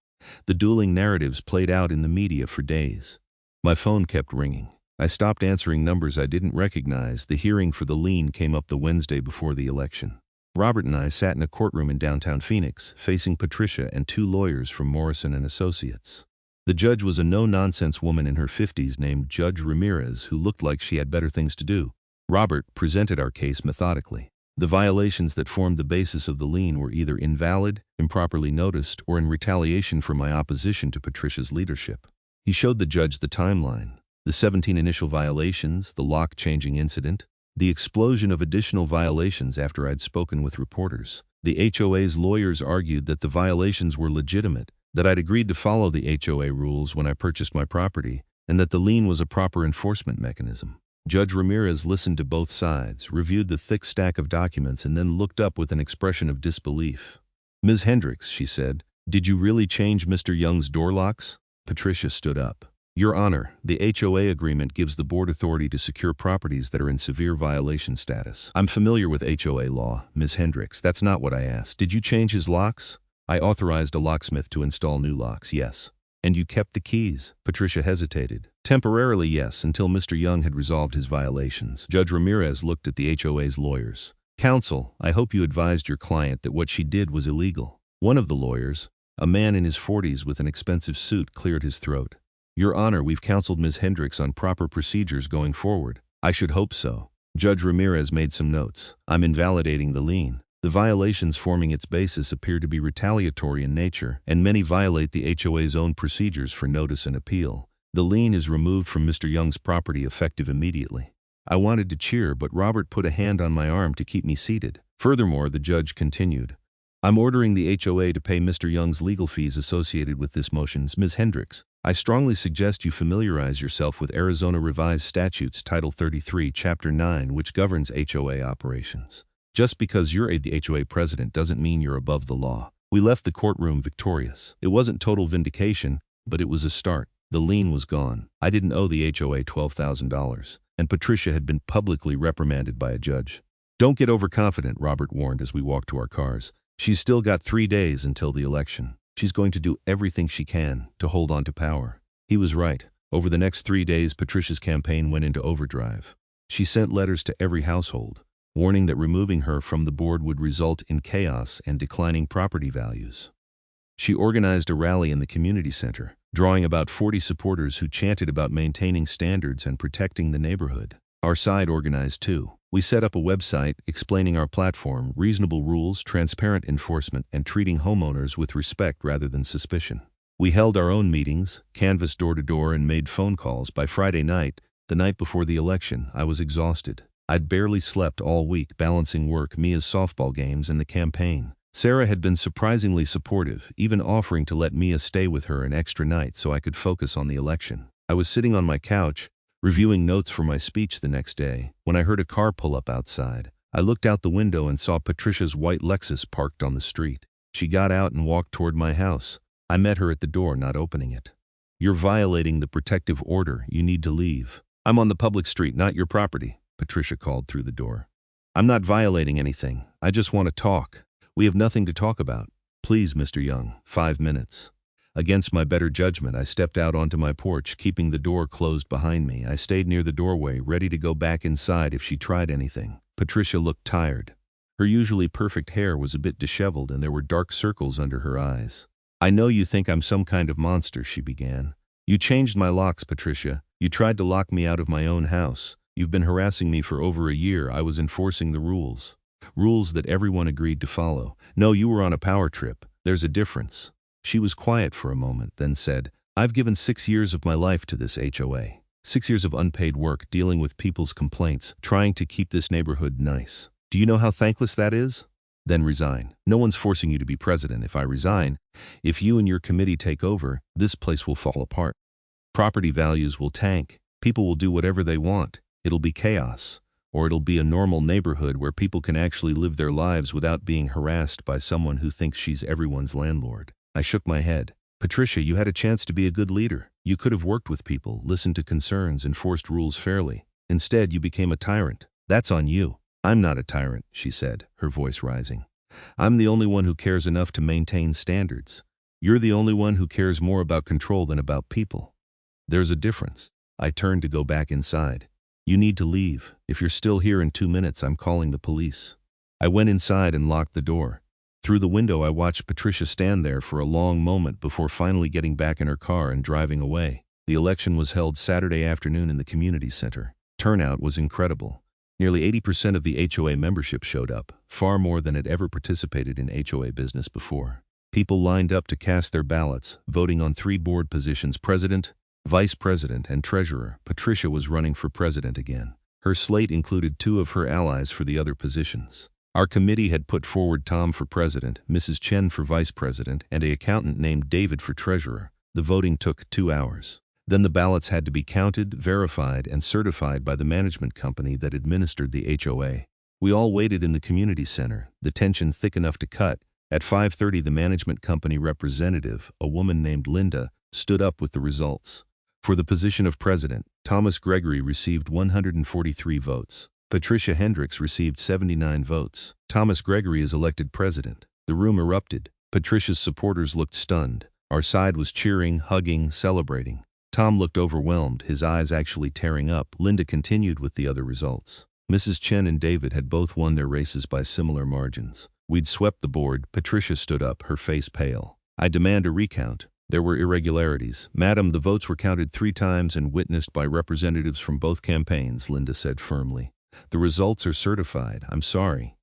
The dueling narratives played out in the media for days. My phone kept ringing. I stopped answering numbers I didn't recognize. The hearing for the lien came up the Wednesday before the election. Robert and I sat in a courtroom in downtown Phoenix, facing Patricia and two lawyers from Morrison and Associates. The judge was a no-nonsense woman in her 50s named Judge Ramirez, who looked like she had better things to do. Robert presented our case methodically. The violations that formed the basis of the lien were either invalid, improperly noticed, or in retaliation for my opposition to Patricia's leadership. He showed the judge the timeline. The 17 initial violations, the lock-changing incident, the explosion of additional violations after I'd spoken with reporters. The HOA's lawyers argued that the violations were legitimate, that I'd agreed to follow the HOA rules when I purchased my property, and that the lien was a proper enforcement mechanism. Judge Ramirez listened to both sides, reviewed the thick stack of documents, and then looked up with an expression of disbelief. "Ms. Hendricks," she said, "did you really change Mr. Young's door locks?" Patricia stood up. "Your Honor, the HOA agreement gives the board authority to secure properties that are in severe violation status. I'm familiar with HOA law, Ms. Hendricks. That's not what I asked. Did you change his locks?" "I authorized a locksmith to install new locks, yes." "And you kept the keys?" Patricia hesitated. "Temporarily, yes, until Mr. Young had resolved his violations." Judge Ramirez looked at the HOA's lawyers. "Counsel, I hope you advised your client that what she did was illegal." One of the lawyers, a man in his 40s with an expensive suit, cleared his throat. "Your Honor, we've counseled Ms. Hendricks on proper procedures going forward." "I should hope so." Judge Ramirez made some notes. "I'm invalidating the lien. The violations forming its basis appear to be retaliatory in nature, and many violate the HOA's own procedures for notice and appeal. The lien is removed from Mr. Young's property effective immediately." I wanted to cheer, but Robert put a hand on my arm to keep me seated. Furthermore, the judge continued, "I'm ordering the HOA to pay Mr. Young's legal fees associated with this motion. Ms. Hendricks, I strongly suggest you familiarize yourself with Arizona Revised Statutes Title 33, Chapter 9, which governs HOA operations. Just because you're the HOA president doesn't mean you're above the law." We left the courtroom victorious. It wasn't total vindication, but it was a start. The lien was gone. I didn't owe the HOA $12,000, and Patricia had been publicly reprimanded by a judge. "Don't get overconfident," Robert warned as we walked to our cars. "She's still got 3 days until the election. She's going to do everything she can to hold on to power." He was right. Over the next 3 days, Patricia's campaign went into overdrive. She sent letters to every household, warning that removing her from the board would result in chaos and declining property values. She organized a rally in the community center, drawing about 40 supporters who chanted about maintaining standards and protecting the neighborhood. Our side organized too. We set up a website explaining our platform, reasonable rules, transparent enforcement, and treating homeowners with respect rather than suspicion. We held our own meetings, canvassed door to door, and made phone calls. By Friday night, the night before the election, I was exhausted. I'd barely slept all week, balancing work, Mia's softball games, and the campaign. Sarah had been surprisingly supportive, even offering to let Mia stay with her an extra night so I could focus on the election. I was sitting on my couch, reviewing notes for my speech the next day, when I heard a car pull up outside. I looked out the window and saw Patricia's white Lexus parked on the street. She got out and walked toward my house. I met her at the door, not opening it. "You're violating the protective order. You need to leave." "I'm on the public street, not your property," Patricia called through the door. "I'm not violating anything. I just want to talk." "We have nothing to talk about. Please, Mr. Young, 5 minutes." Against my better judgment, I stepped out onto my porch, keeping the door closed behind me. I stayed near the doorway, ready to go back inside if she tried anything. Patricia looked tired. Her usually perfect hair was a bit disheveled and there were dark circles under her eyes. "I know you think I'm some kind of monster," she began. "You changed my locks, Patricia. You tried to lock me out of my own house. You've been harassing me for over a year. I was enforcing the rules. Rules that everyone agreed to follow. No, you were on a power trip. There's a difference." She was quiet for a moment, then said, "I've given 6 years of my life to this HOA. 6 years of unpaid work, dealing with people's complaints, trying to keep this neighborhood nice. Do you know how thankless that is? Then resign. No one's forcing you to be president. If I resign, if you and your committee take over, this place will fall apart. Property values will tank. People will do whatever they want. It'll be chaos. Or it'll be a normal neighborhood where people can actually live their lives without being harassed by someone who thinks she's everyone's landlord." I shook my head. "Patricia, you had a chance to be a good leader. You could have worked with people, listened to concerns, enforced rules fairly. Instead, you became a tyrant. That's on you." "I'm not a tyrant," she said, her voice rising. "I'm the only one who cares enough to maintain standards. You're the only one who cares more about control than about people. There's a difference." I turned to go back inside. "You need to leave. If you're still here in 2 minutes, I'm calling the police." I went inside and locked the door. Through the window, I watched Patricia stand there for a long moment before finally getting back in her car and driving away. The election was held Saturday afternoon in the community center. Turnout was incredible. Nearly 80% of the HOA membership showed up, far more than had ever participated in HOA business before. People lined up to cast their ballots, voting on 3 board positions: president, vice president, and treasurer. Patricia was running for president again. Her slate included 2 of her allies for the other positions. Our committee had put forward Tom for president, Mrs. Chen for vice president, and an accountant named David for treasurer. The voting took 2 hours. Then the ballots had to be counted, verified, and certified by the management company that administered the HOA. We all waited in the community center, the tension thick enough to cut. At 5:30, the management company representative, a woman named Linda, stood up with the results. For the position of president, Thomas Gregory received 143 votes. Patricia Hendricks received 79 votes. Thomas Gregory is elected president. The room erupted. Patricia's supporters looked stunned. Our side was cheering, hugging, celebrating. Tom looked overwhelmed, his eyes actually tearing up. Linda continued with the other results. Mrs. Chen and David had both won their races by similar margins. We'd swept the board. Patricia stood up, her face pale. "I demand a recount. There were irregularities." "Madam, the votes were counted 3 times and witnessed by representatives from both campaigns," Linda said firmly. "The results are certified. I'm sorry."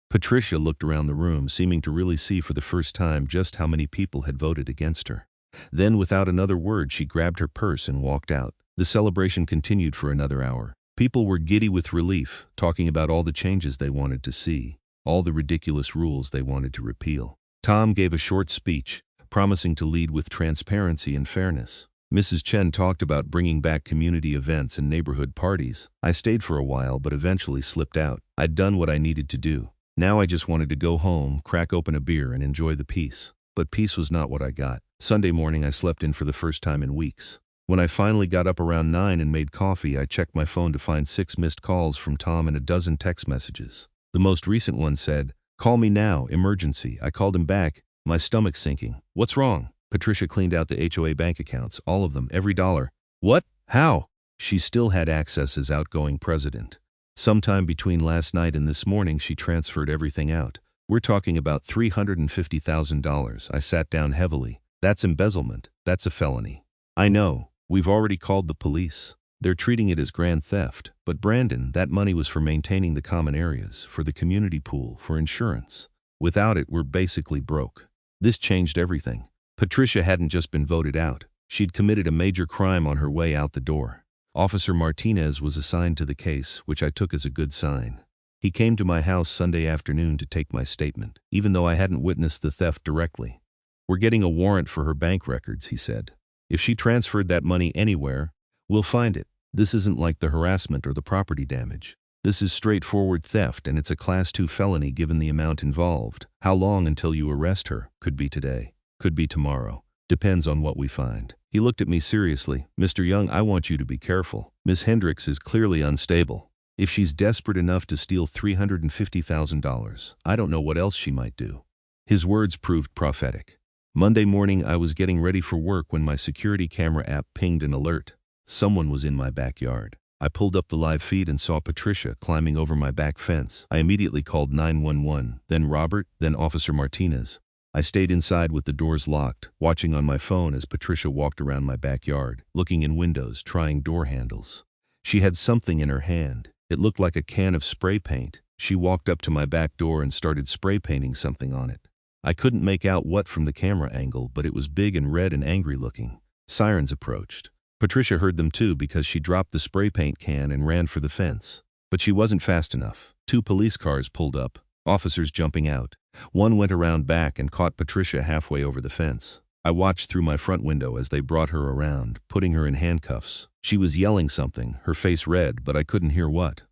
Patricia looked around the room, seeming to really see for the first time just how many people had voted against her. Then, without another word, she grabbed her purse and walked out. The celebration continued for another hour. People were giddy with relief, talking about all the changes they wanted to see, all the ridiculous rules they wanted to repeal. Tom gave a short speech, promising to lead with transparency and fairness. Mrs. Chen talked about bringing back community events and neighborhood parties. I stayed for a while but eventually slipped out. I'd done what I needed to do. Now I just wanted to go home, crack open a beer, and enjoy the peace. But peace was not what I got. Sunday morning I slept in for the first time in weeks. When I finally got up around 9 and made coffee, I checked my phone to find 6 missed calls from Tom and a dozen text messages. The most recent one said, "Call me now, emergency." I called him back, my stomach sinking. "What's wrong?" Patricia cleaned out the HOA bank accounts, all of them, every dollar. "What? How?" She still had access as outgoing president. Sometime between last night and this morning, she transferred everything out. We're talking about $350,000. I sat down heavily. That's embezzlement. That's a felony. I know. We've already called the police. They're treating it as grand theft. But Brandon, that money was for maintaining the common areas, for the community pool, for insurance. Without it, we're basically broke. This changed everything. Patricia hadn't just been voted out. She'd committed a major crime on her way out the door. Officer Martinez was assigned to the case, which I took as a good sign. He came to my house Sunday afternoon to take my statement, even though I hadn't witnessed the theft directly. We're getting a warrant for her bank records, he said. If she transferred that money anywhere, we'll find it. This isn't like the harassment or the property damage. This is straightforward theft, and it's a Class 2 felony given the amount involved. How long until you arrest her? Could be today. Could be tomorrow. Depends on what we find. He looked at me seriously. Mr. Young, I want you to be careful. Miss Hendricks is clearly unstable. If she's desperate enough to steal $350,000, I don't know what else she might do. His words proved prophetic. Monday morning, I was getting ready for work when my security camera app pinged an alert. Someone was in my backyard. I pulled up the live feed and saw Patricia climbing over my back fence. I immediately called 911, then Robert, then Officer Martinez. I stayed inside with the doors locked, watching on my phone as Patricia walked around my backyard, looking in windows, trying door handles. She had something in her hand. It looked like a can of spray paint. She walked up to my back door and started spray painting something on it. I couldn't make out what from the camera angle, but it was big and red and angry looking. Sirens approached. Patricia heard them too because she dropped the spray paint can and ran for the fence. But she wasn't fast enough. 2 police cars pulled up, officers jumping out. One went around back and caught Patricia halfway over the fence. I watched through my front window as they brought her around, putting her in handcuffs. She was yelling something, her face red, but I couldn't hear what.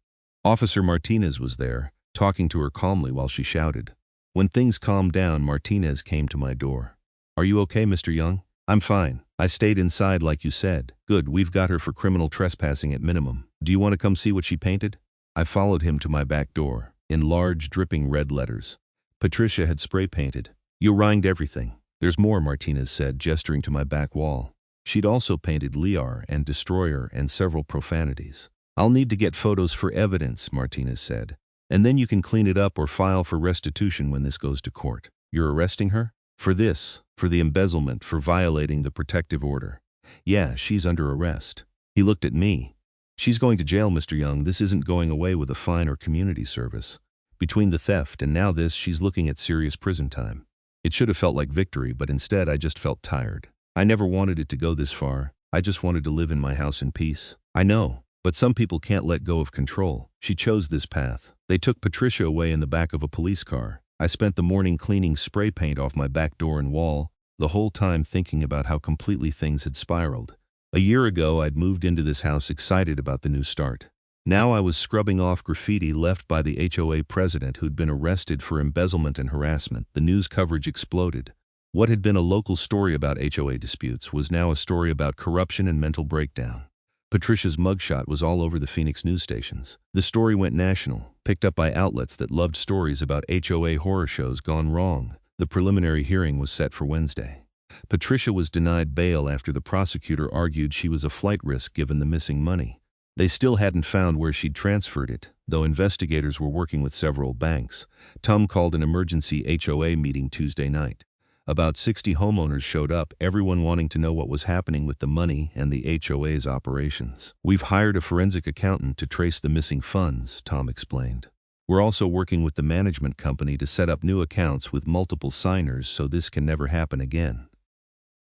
Officer Martinez was there, talking to her calmly while she shouted. When things calmed down, Martinez came to my door. "Are you okay, Mr. Young?" "I'm fine. I stayed inside like you said." "Good, we've got her for criminal trespassing at minimum. Do you want to come see what she painted?" I followed him to my back door. In large, dripping red letters, Patricia had spray painted. "You ranged everything." "There's more," Martinez said, gesturing to my back wall. She'd also painted Liar and Destroyer and several profanities. "I'll need to get photos for evidence," Martinez said. "And then you can clean it up or file for restitution when this goes to court." "You're arresting her?" "For this, for the embezzlement, for violating the protective order." "Yeah, she's under arrest." He looked at me. "She's going to jail, Mr. Young. This isn't going away with a fine or community service. Between the theft and now this, she's looking at serious prison time." It should have felt like victory, but instead I just felt tired. I never wanted it to go this far. I just wanted to live in my house in peace. I know, but some people can't let go of control. She chose this path. They took Patricia away in the back of a police car. I spent the morning cleaning spray paint off my back door and wall, the whole time thinking about how completely things had spiraled. A year ago, I'd moved into this house excited about the new start. Now I was scrubbing off graffiti left by the HOA president who'd been arrested for embezzlement and harassment. The news coverage exploded. What had been a local story about HOA disputes was now a story about corruption and mental breakdown. Patricia's mugshot was all over the Phoenix news stations. The story went national, picked up by outlets that loved stories about HOA horror shows gone wrong. The preliminary hearing was set for Wednesday. Patricia was denied bail after the prosecutor argued she was a flight risk given the missing money. They still hadn't found where she'd transferred it, though investigators were working with several banks. Tom called an emergency HOA meeting Tuesday night. About 60 homeowners showed up, everyone wanting to know what was happening with the money and the HOA's operations. "We've hired a forensic accountant to trace the missing funds," Tom explained. "We're also working with the management company to set up new accounts with multiple signers so this can never happen again.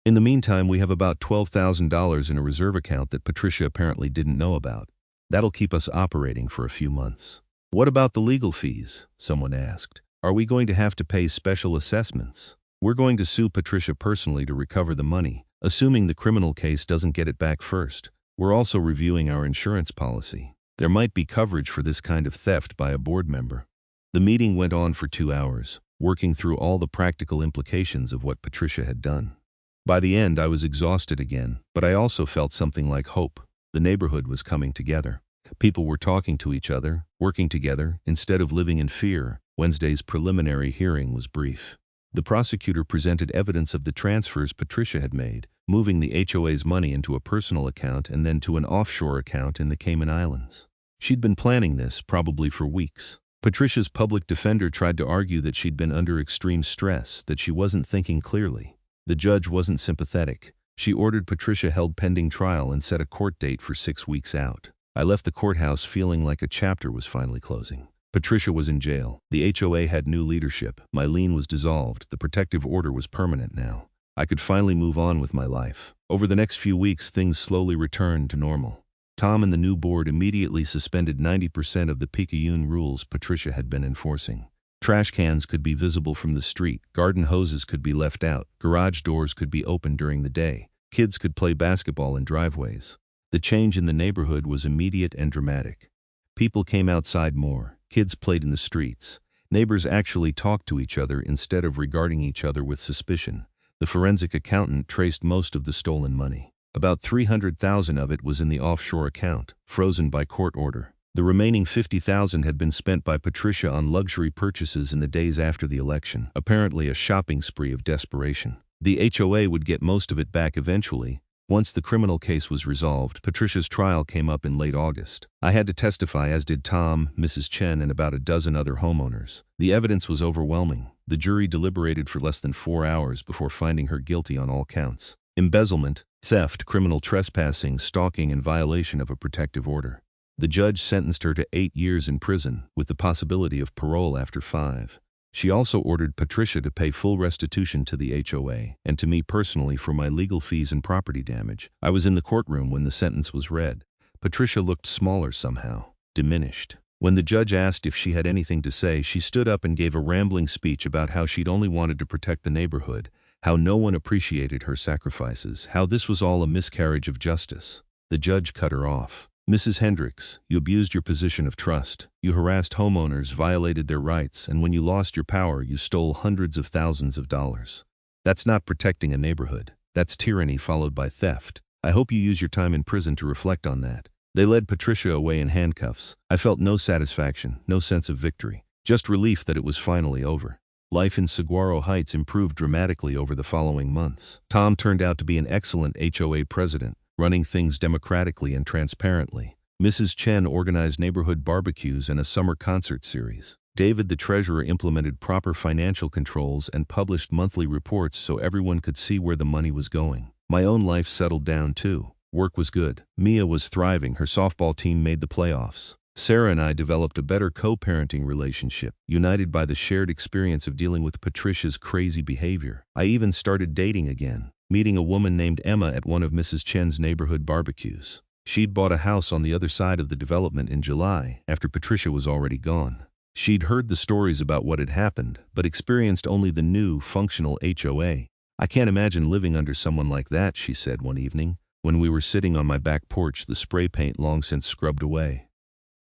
In the meantime, we have about $12,000 in a reserve account that Patricia apparently didn't know about. That'll keep us operating for a few months." "What about the legal fees?" someone asked. "Are we going to have to pay special assessments?" "We're going to sue Patricia personally to recover the money, assuming the criminal case doesn't get it back first. We're also reviewing our insurance policy. There might be coverage for this kind of theft by a board member." The meeting went on for 2 hours, working through all the practical implications of what Patricia had done. By the end, I was exhausted again, but I also felt something like hope. The neighborhood was coming together. People were talking to each other, working together, instead of living in fear. Wednesday's preliminary hearing was brief. The prosecutor presented evidence of the transfers Patricia had made, moving the HOA's money into a personal account and then to an offshore account in the Cayman Islands. She'd been planning this, probably for weeks. Patricia's public defender tried to argue that she'd been under extreme stress, that she wasn't thinking clearly. The judge wasn't sympathetic. She ordered Patricia held pending trial and set a court date for 6 weeks out. I left the courthouse feeling like a chapter was finally closing. Patricia was in jail. The HOA had new leadership. My lien was dissolved. The protective order was permanent now. I could finally move on with my life. Over the next few weeks, things slowly returned to normal. Tom and the new board immediately suspended 90% of the picayune rules Patricia had been enforcing. Trash cans could be visible from the street, garden hoses could be left out, garage doors could be open during the day, kids could play basketball in driveways. The change in the neighborhood was immediate and dramatic. People came outside more, kids played in the streets, neighbors actually talked to each other instead of regarding each other with suspicion. The forensic accountant traced most of the stolen money. About $300,000 of it was in the offshore account, frozen by court order. The remaining $50,000 had been spent by Patricia on luxury purchases in the days after the election, apparently a shopping spree of desperation. The HOA would get most of it back eventually. Once the criminal case was resolved, Patricia's trial came up in late August. I had to testify, as did Tom, Mrs. Chen, and about a dozen other homeowners. The evidence was overwhelming. The jury deliberated for less than 4 hours before finding her guilty on all counts: embezzlement, theft, criminal trespassing, stalking, and violation of a protective order. The judge sentenced her to 8 years in prison, with the possibility of parole after 5. She also ordered Patricia to pay full restitution to the HOA, and to me personally for my legal fees and property damage. I was in the courtroom when the sentence was read. Patricia looked smaller somehow, diminished. When the judge asked if she had anything to say, she stood up and gave a rambling speech about how she'd only wanted to protect the neighborhood, how no one appreciated her sacrifices, how this was all a miscarriage of justice. The judge cut her off. "Mrs. Hendricks, you abused your position of trust. You harassed homeowners, violated their rights, and when you lost your power, you stole hundreds of thousands of dollars. That's not protecting a neighborhood. That's tyranny followed by theft. I hope you use your time in prison to reflect on that." They led Patricia away in handcuffs. I felt no satisfaction, no sense of victory, just relief that it was finally over. Life in Saguaro Heights improved dramatically over the following months. Tom turned out to be an excellent HOA president, running things democratically and transparently. Mrs. Chen organized neighborhood barbecues and a summer concert series. David, the treasurer, implemented proper financial controls and published monthly reports so everyone could see where the money was going. My own life settled down too. Work was good. Mia was thriving. Her softball team made the playoffs. Sarah and I developed a better co-parenting relationship, united by the shared experience of dealing with Patricia's crazy behavior. I even started dating again, meeting a woman named Emma at one of Mrs. Chen's neighborhood barbecues. She'd bought a house on the other side of the development in July, after Patricia was already gone. She'd heard the stories about what had happened, but experienced only the new, functional HOA. "I can't imagine living under someone like that," she said one evening, when we were sitting on my back porch, the spray paint long since scrubbed away.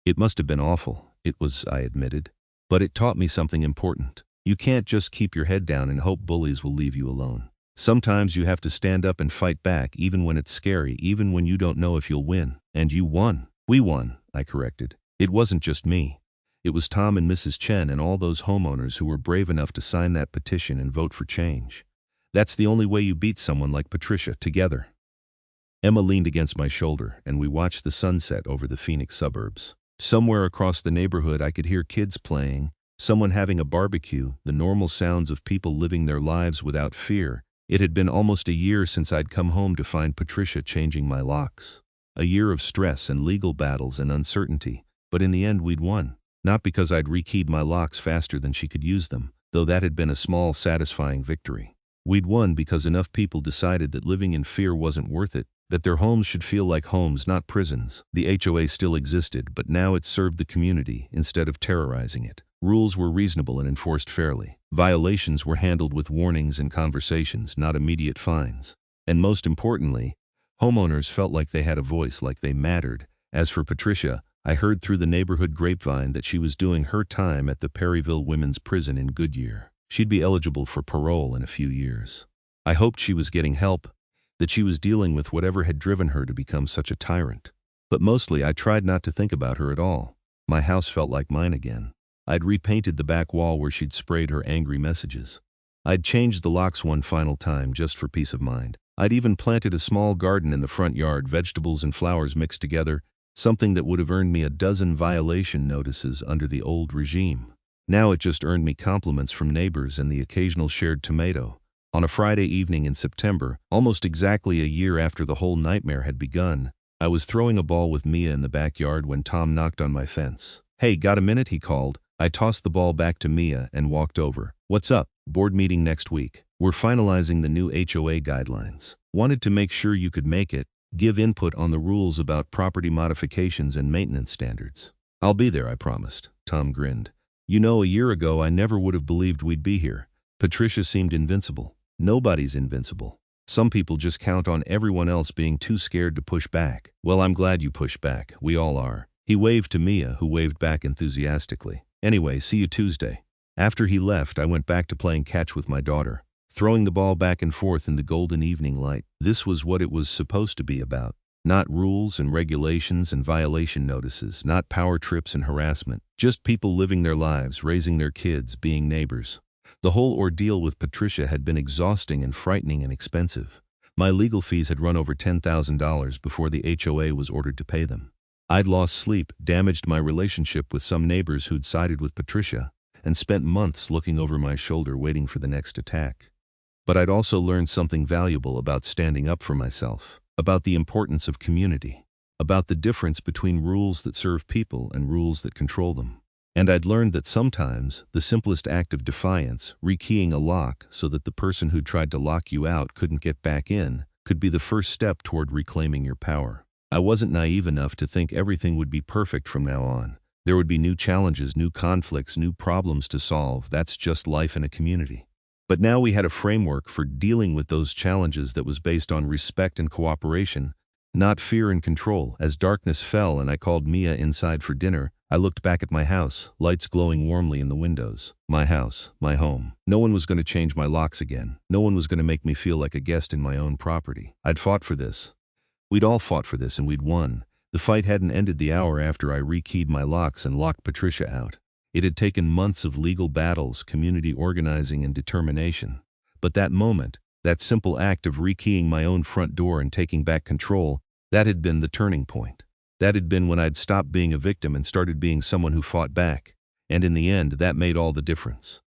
"It must have been awful." "It was," I admitted. "But it taught me something important. You can't just keep your head down and hope bullies will leave you alone. Sometimes you have to stand up and fight back, even when it's scary, even when you don't know if you'll win." "And you won." "We won," I corrected. "It wasn't just me. It was Tom and Mrs. Chen and all those homeowners who were brave enough to sign that petition and vote for change. That's the only way you beat someone like Patricia, together." Emma leaned against my shoulder, and we watched the sunset over the Phoenix suburbs. Somewhere across the neighborhood I could hear kids playing, someone having a barbecue, the normal sounds of people living their lives without fear. It had been almost a year since I'd come home to find Patricia changing my locks. A year of stress and legal battles and uncertainty, but in the end we'd won. Not because I'd rekeyed my locks faster than she could use them, though that had been a small, satisfying victory. We'd won because enough people decided that living in fear wasn't worth it, that their homes should feel like homes, not prisons. The HOA still existed, but now it served the community instead of terrorizing it. Rules were reasonable and enforced fairly. Violations were handled with warnings and conversations, not immediate fines. And most importantly, homeowners felt like they had a voice, like they mattered. As for Patricia, I heard through the neighborhood grapevine that she was doing her time at the Perryville Women's Prison in Goodyear. She'd be eligible for parole in a few years. I hoped she was getting help, that she was dealing with whatever had driven her to become such a tyrant. But mostly I tried not to think about her at all. My house felt like mine again. I'd repainted the back wall where she'd sprayed her angry messages. I'd changed the locks one final time just for peace of mind. I'd even planted a small garden in the front yard, vegetables and flowers mixed together, something that would have earned me a dozen violation notices under the old regime. Now it just earned me compliments from neighbors and the occasional shared tomato. On a Friday evening in September, almost exactly a year after the whole nightmare had begun, I was throwing a ball with Mia in the backyard when Tom knocked on my fence. "Hey, got a minute?" he called. I tossed the ball back to Mia and walked over. "What's up?" "Board meeting next week. We're finalizing the new HOA guidelines. Wanted to make sure you could make it, give input on the rules about property modifications and maintenance standards." "I'll be there," I promised. Tom grinned. "You know, a year ago I never would have believed we'd be here." Patricia seemed invincible. Nobody's invincible. Some people just count on everyone else being too scared to push back. "Well, I'm glad you pushed back. We all are." He waved to Mia, who waved back enthusiastically. "Anyway, see you Tuesday." After he left, I went back to playing catch with my daughter, throwing the ball back and forth in the golden evening light. This was what it was supposed to be about. Not rules and regulations and violation notices, not power trips and harassment, just people living their lives, raising their kids, being neighbors. The whole ordeal with Patricia had been exhausting and frightening and expensive. My legal fees had run over $10,000 before the HOA was ordered to pay them. I'd lost sleep, damaged my relationship with some neighbors who'd sided with Patricia, and spent months looking over my shoulder waiting for the next attack. But I'd also learned something valuable about standing up for myself, about the importance of community, about the difference between rules that serve people and rules that control them. And I'd learned that sometimes the simplest act of defiance, rekeying a lock so that the person who tried to lock you out couldn't get back in, could be the first step toward reclaiming your power. I wasn't naive enough to think everything would be perfect from now on. There would be new challenges, new conflicts, new problems to solve. That's just life in a community. But now we had a framework for dealing with those challenges that was based on respect and cooperation, not fear and control. As darkness fell and I called Mia inside for dinner, I looked back at my house, lights glowing warmly in the windows. My house, my home. No one was going to change my locks again. No one was going to make me feel like a guest in my own property. I'd fought for this. We'd all fought for this and we'd won. The fight hadn't ended the hour after I rekeyed my locks and locked Patricia out. It had taken months of legal battles, community organizing, and determination. But that moment, that simple act of rekeying my own front door and taking back control, that had been the turning point. That had been when I'd stopped being a victim and started being someone who fought back. And in the end, that made all the difference.